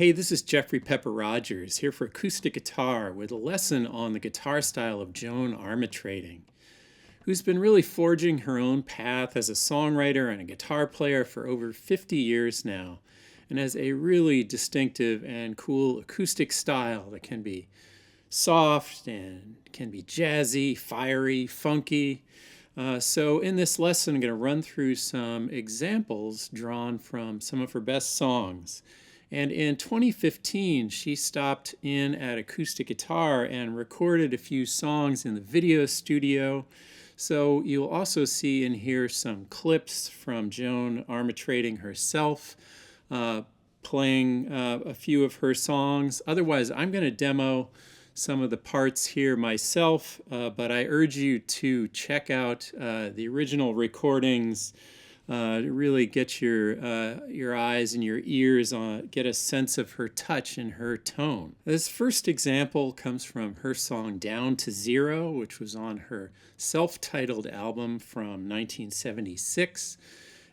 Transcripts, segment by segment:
Hey, this is Jeffrey Pepper Rogers here for Acoustic Guitar with a lesson on the guitar style of Joan Armatrading, who's been really forging her own path as a songwriter and a guitar player for over 50 years now, and has a really distinctive and cool acoustic style that can be soft and can be jazzy, fiery, funky. So in this lesson, I'm going to run through some examples drawn from some of her best songs. And in 2015, she stopped in at Acoustic Guitar and recorded a few songs in the video studio. So you'll also see and hear some clips from Joan Armatrading herself, playing a few of her songs. Otherwise, I'm going to demo some of the parts here myself, but I urge you to check out the original recordings to really get your eyes and your ears on, get a sense of her touch and her tone. This first example comes from her song Down to Zero, which was on her self-titled album from 1976.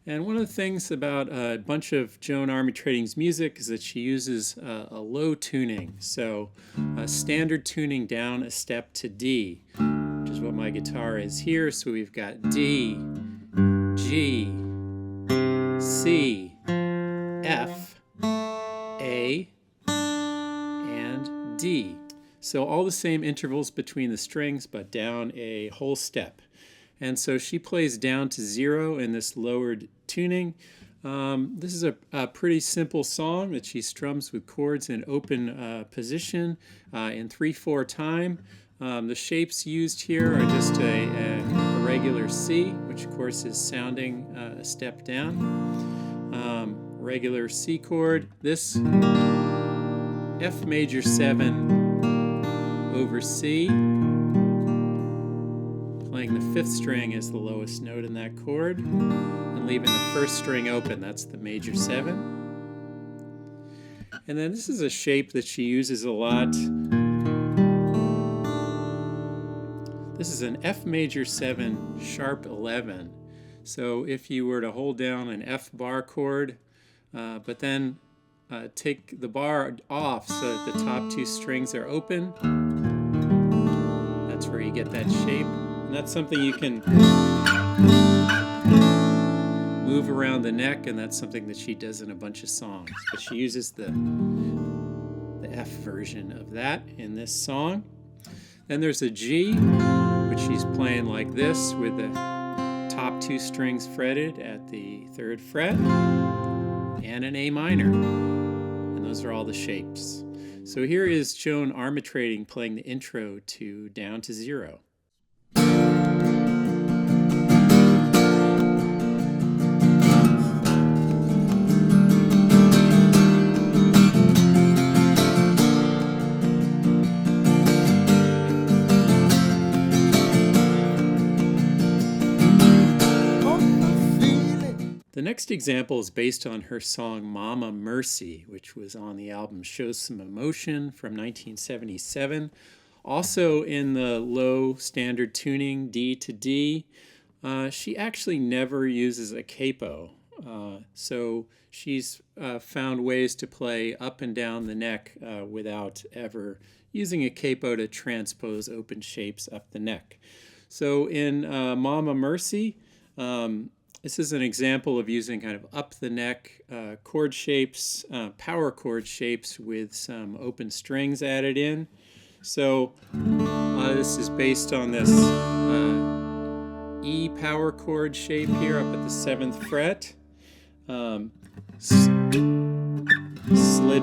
And one of the things about a bunch of Joan Armatrading's music is that she uses a low tuning. So standard tuning down a step to D, which is what my guitar is here. So we've got D, G, C, F, A, and D. So all the same intervals between the strings, but down a whole step. And so she plays down to zero in this lowered tuning. This is a pretty simple song that she strums with chords in open position in 3/4 time. The shapes used here are just a regular C, which of course is sounding a step down. Regular C chord. This F major 7 over C. Playing the 5th string as the lowest note in that chord, and leaving the 1st string open. That's the major 7. And then this is a shape that she uses a lot. This is an F major 7 sharp 11. So if you were to hold down an F bar chord, but then take the bar off so that the top 2 strings are open, that's where you get that shape. And that's something you can move around the neck, and that's something that she does in a bunch of songs. But she uses the F version of that in this song. Then there's a G, which she's playing like this with the top 2 strings fretted at the 3rd fret, and an A minor. And those are all the shapes. So here is Joan Armatrading playing the intro to Down to Zero. The next example is based on her song Mama Mercy, which was on the album Shows Some Emotion from 1977. Also in the low standard tuning, D to D. She actually never uses a capo. So she's found ways to play up and down the neck without ever using a capo to transpose open shapes up the neck. So in Mama Mercy, this is an example of using kind of up the neck chord shapes, power chord shapes with some open strings added in. So this is based on this E power chord shape here up at the 7th fret. Slid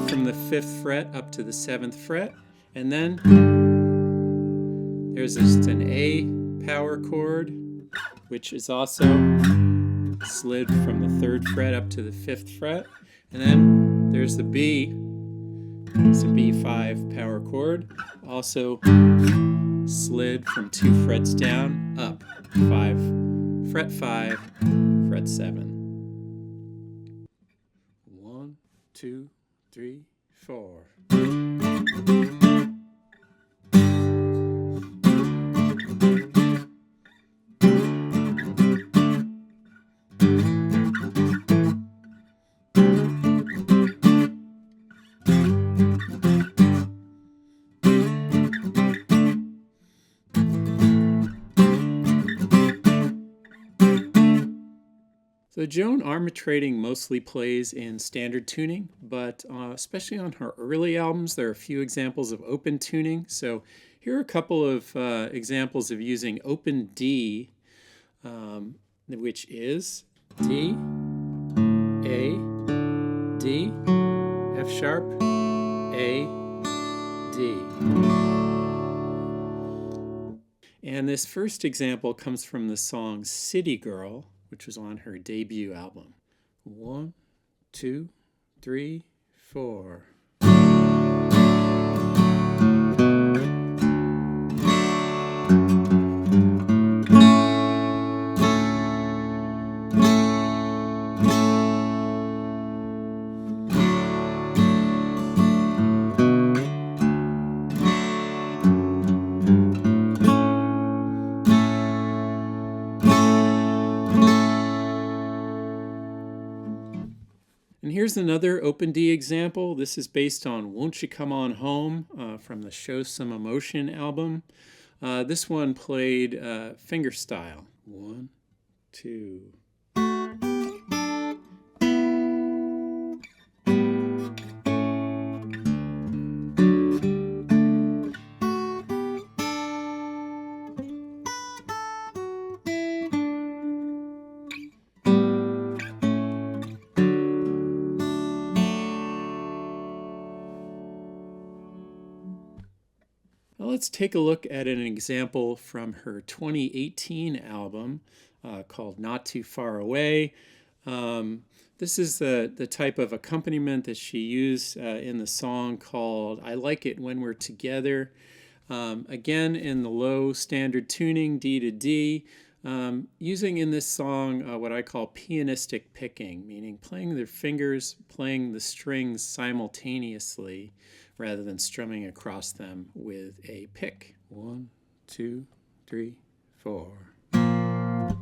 from the 5th fret up to the 7th fret. And then there's just an A power chord, which is also slid from the 3rd fret up to the 5th fret. And then there's the B. It's a B5 power chord. Also slid from 2 frets down up. 5, fret 7. 1, 2, 3, 4. So Joan Armatrading mostly plays in standard tuning, but especially on her early albums, there are a few examples of open tuning. So here are a couple of examples of using open D, which is D, A, D, F sharp, A, D. And this first example comes from the song City Girl, which was on her debut album. 1, 2, 3, 4. And here's another open D example. This is based on Won't You Come On Home from the Show Some Emotion album. This one played fingerstyle. 1, 2. Well, let's take a look at an example from her 2018 album called Not Too Far Away. This is the type of accompaniment that she used in the song called I Like It When We're Together. Again, in the low standard tuning, D to D, using in this song what I call pianistic picking, meaning playing their fingers, playing the strings simultaneously, rather than strumming across them with a pick. 1, 2, 3, 4. A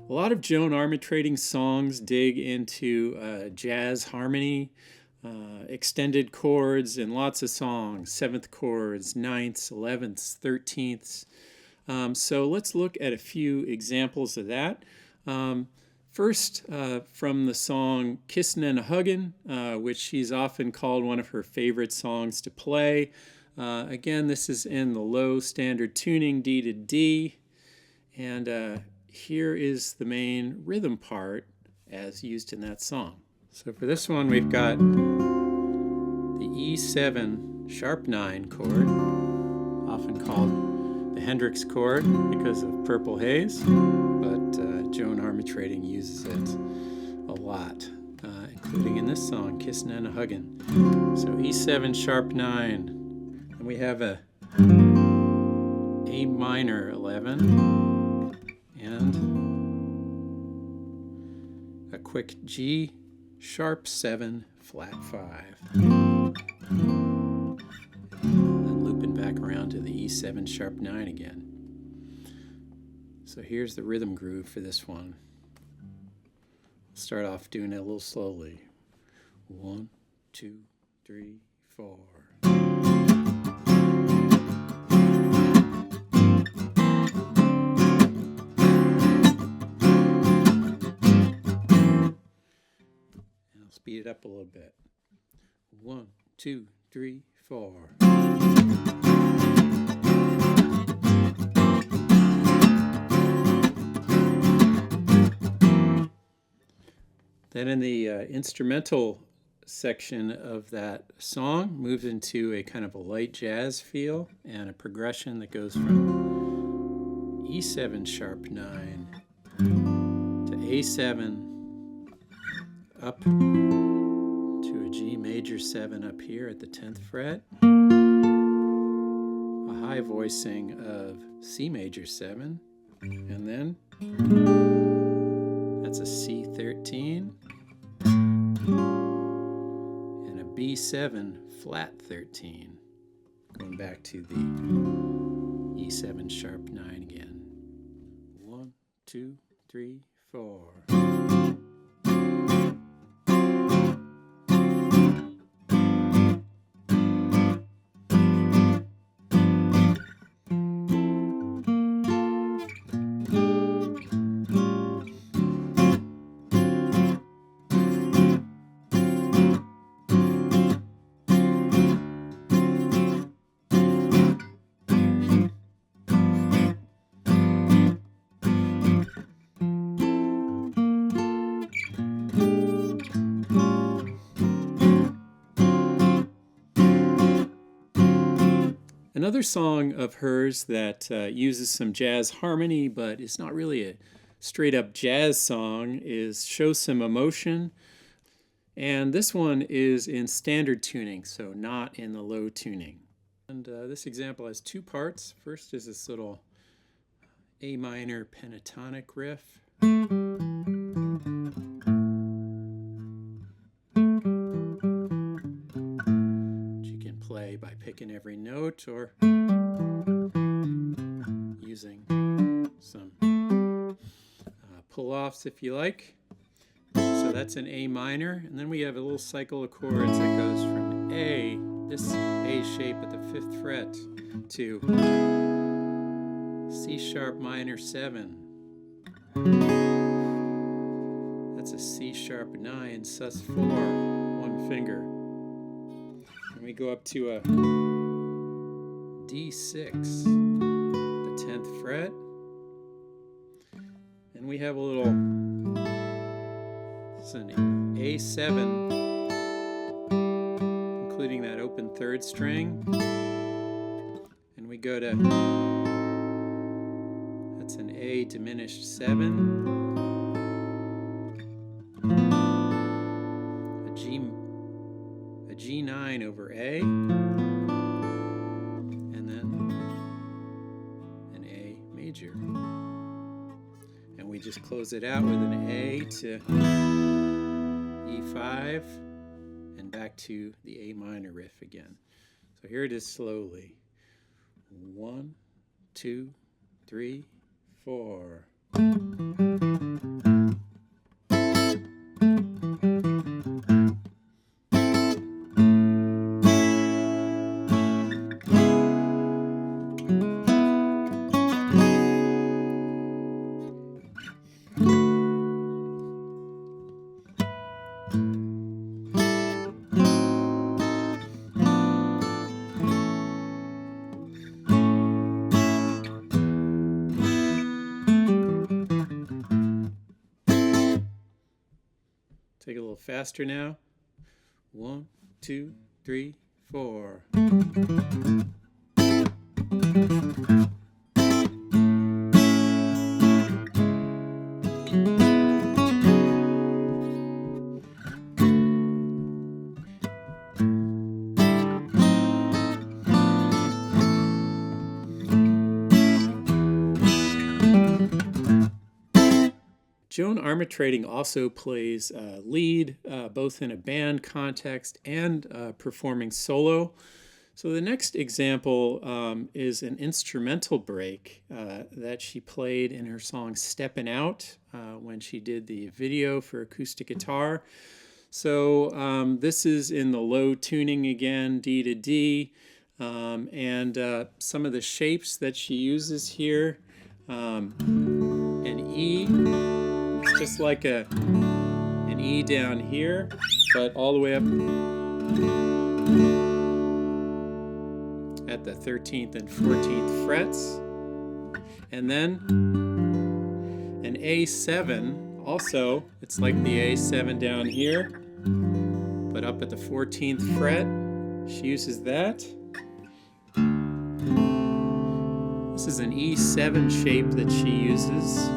lot of Joan Armatrading songs dig into jazz harmony, extended chords in lots of songs, 7th chords, 9ths, 11ths, 13ths. So let's look at a few examples of that. First, from the song Kissin' and Huggin', which she's often called one of her favorite songs to play. Again, this is in the low standard tuning, D to D. And here is the main rhythm part as used in that song. So for this one, we've got the E7 sharp 9 chord, often called the Hendrix chord because of Purple Haze, but Joan Armatrading uses it a lot, including in this song, Kissin' and Huggin'. So E7 sharp 9, and we have a A minor 11, and a quick G sharp 7 flat 5. Back around to the E7 sharp 9 again. So here's the rhythm groove for this one. Start off doing it a little slowly. 1, 2, 3, 4. And I'll speed it up a little bit. 1, 2, 3, 4. Then in the instrumental section of that song, moves into a kind of a light jazz feel and a progression that goes from E7 sharp 9 to A7 up to a G major 7 up here at the 10th fret, a high voicing of C major 7, and then that's a C13 and a B7 flat 13, going back to the E7 sharp 9 again. 1, 2, 3, 4. Another song of hers that uses some jazz harmony but is not really a straight up jazz song is Show Some Emotion. And this one is in standard tuning, so not in the low tuning. And this example has two parts. First is this little A minor pentatonic riff. Which you can play by picking every note or using some pull-offs if you like. So that's an A minor, and then we have a little cycle of chords that goes from A, this A shape at the 5th fret, to C sharp minor 7. That's a C sharp 9, sus 4, one finger. And we go up to a D6, the 10th fret, and we have a little, it's an A7, including that open 3rd string, and we go to, that's an A diminished 7, a G9 over A, and then an A major. And we just close it out with an A to E5 and back to the A minor riff again. So here it is slowly. 1, 2, 3, 4. Take it a little faster now. 1, 2, 3, 4. Joan Armatrading also plays lead, both in a band context and performing solo. So the next example is an instrumental break that she played in her song Steppin' Out when she did the video for acoustic guitar. So this is in the low tuning again, D to D, and some of the shapes that she uses here, an E. It's just like an E down here, but all the way up at the 13th and 14th frets. And then an A7, also, it's like the A7 down here, but up at the 14th fret. She uses that. This is an E7 shape that she uses,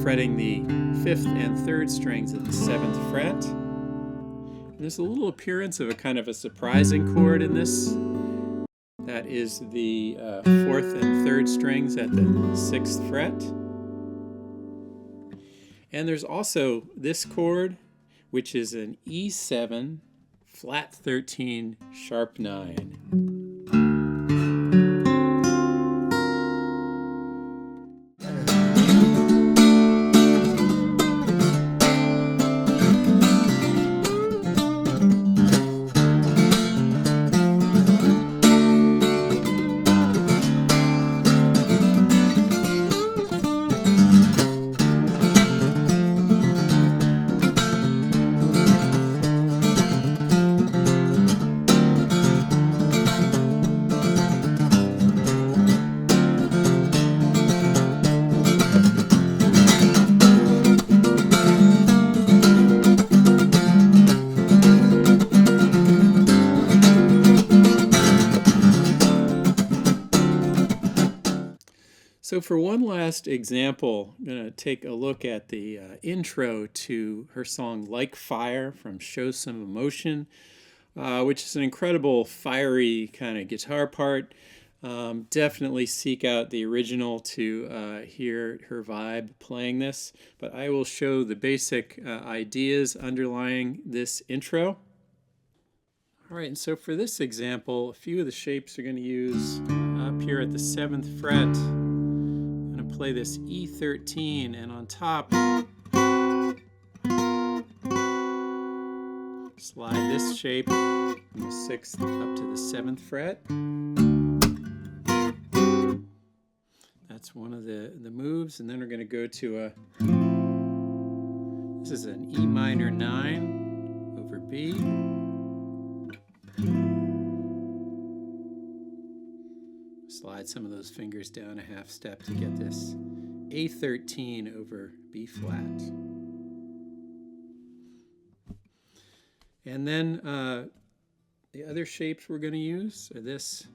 fretting the 5th and 3rd strings at the 7th fret. And there's a little appearance of a kind of a surprising chord in this. That is the 4th and 3rd strings at the 6th fret. And there's also this chord, which is an E7, flat 13, sharp 9. So for one last example, I'm going to take a look at the intro to her song Like Fire from Show Some Emotion, which is an incredible fiery kind of guitar part. Definitely seek out the original to hear her vibe playing this, but I will show the basic ideas underlying this intro. All right, and so for this example, a few of the shapes we're going to use up here at the 7th fret. I'm going to play this E13, and on top, slide this shape from the 6th up to the 7th fret. That's one of the moves, and then we're going to go to this is an E minor 9 over B. Slide some of those fingers down a half step to get this A13 over B flat. And then the other shapes we're going to use are this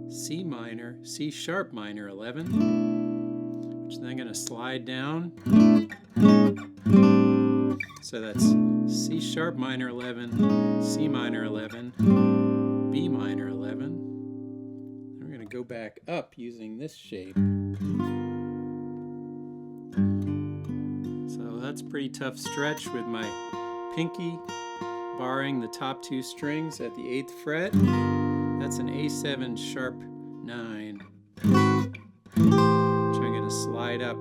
C minor, C sharp minor 11, which then I'm going to slide down. So that's C sharp minor 11, C minor 11, B minor 11. And we're going to go back up using this shape. So that's a pretty tough stretch with my pinky barring the top 2 strings at the 8th fret. That's an A7 sharp 9, which I'm going to slide up.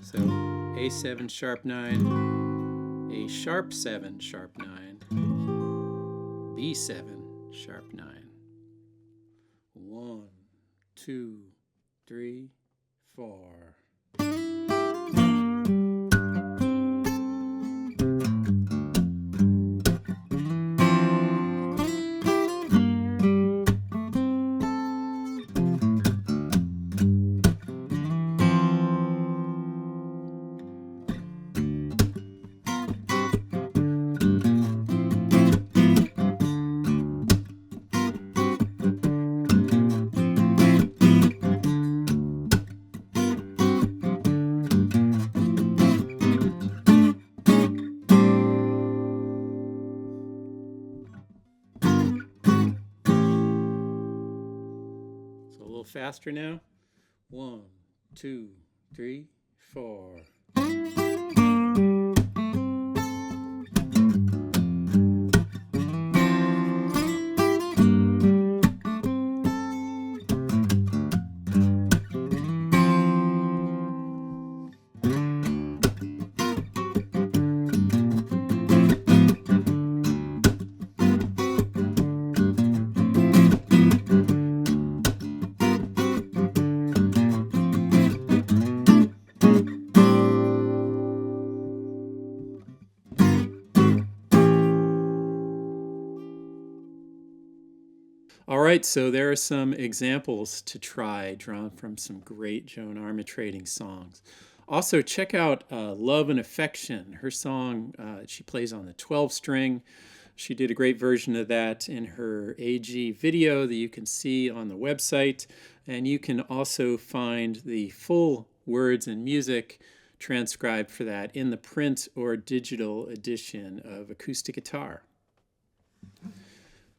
So A7 sharp 9, A sharp 7 sharp 9, B7 sharp 9. 1, 2, 3, 4. A little faster now. 1, 2, 3, 4. All right, so there are some examples to try drawn from some great Joan Armatrading songs. Also, check out Love and Affection, her song she plays on the 12 string. She did a great version of that in her AG video that you can see on the website. And you can also find the full words and music transcribed for that in the print or digital edition of Acoustic Guitar.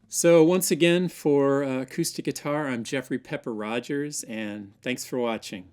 So once again, for Acoustic Guitar, I'm Jeffrey Pepper Rogers, and thanks for watching.